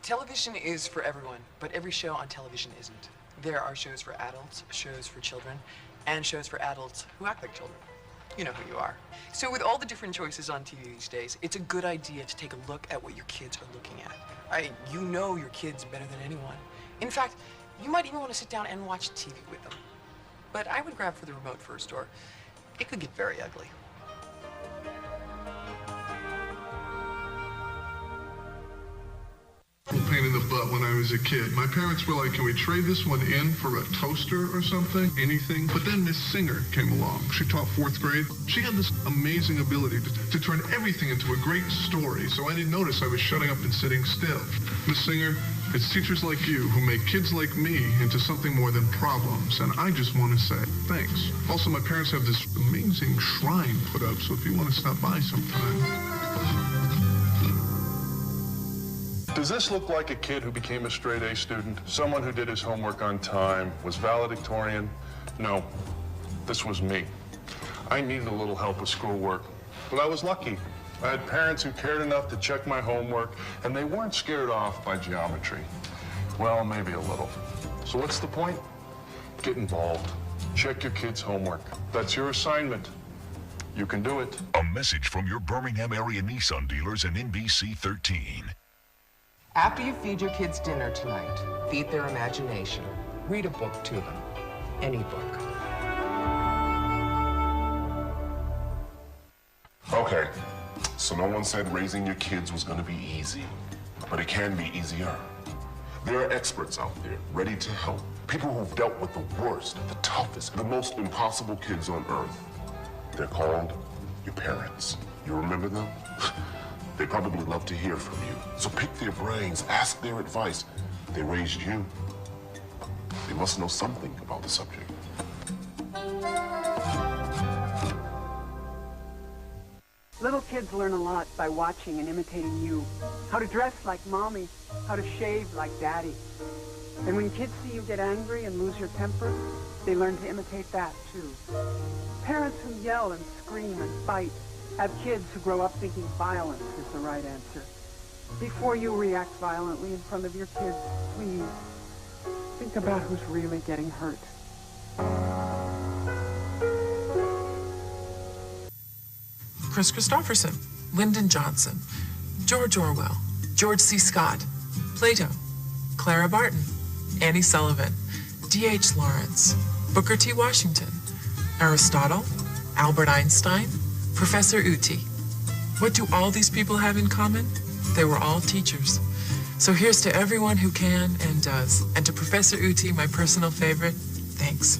Television is for everyone, but every show on television isn't. There are shows for adults, shows for children, and shows for adults who act like children. You know who you are. So with all the different choices on TV these days, it's a good idea to take a look at what your kids are looking at. You know your kids better than anyone. In fact, you might even want to sit down and watch TV with them. But I would grab for the remote first, or it could get very ugly. Pain in the butt when I was a kid. My parents were like, can we trade this one in for a toaster or something? Anything. But then Miss Singer came along. She taught 4th grade. She had this amazing ability to turn everything into a great story, so I didn't notice I was shutting up and sitting still. Miss Singer, it's teachers like you who make kids like me into something more than problems, and I just want to say thanks. Also, my parents have this amazing shrine put up, so if you want to stop by sometime. Does this look like a kid who became a straight A student? Someone who did his homework on time, was valedictorian? No, this was me. I needed a little help with schoolwork, but I was lucky. I had parents who cared enough to check my homework, and they weren't scared off by geometry. Well, maybe a little. So what's the point? Get involved. Check your kids' homework. That's your assignment. You can do it. A message from your Birmingham area Nissan dealers and NBC 13. After you feed your kids dinner tonight, feed their imagination. Read a book to them. Any book. Okay, so no one said raising your kids was going to be easy, but it can be easier. There are experts out there ready to help. People who've dealt with the worst, the toughest, the most impossible kids on earth. They're called your parents. You remember them? They probably love to hear from you. So pick their brains, ask their advice. They raised you. They must know something about the subject. Little kids learn a lot by watching and imitating you. How to dress like mommy, how to shave like daddy. And when kids see you get angry and lose your temper, they learn to imitate that too. Parents who yell and scream and fight have kids who grow up thinking violence is the right answer. Before you react violently in front of your kids, please think about who's really getting hurt. Chris Christopherson, Lyndon Johnson, George Orwell, George C. Scott, Plato, Clara Barton, Annie Sullivan, D.H. Lawrence, Booker T. Washington, Aristotle, Albert Einstein, Professor Uti. What do all these people have in common? They were all teachers. So here's to everyone who can and does. And to Professor Uti, my personal favorite, thanks.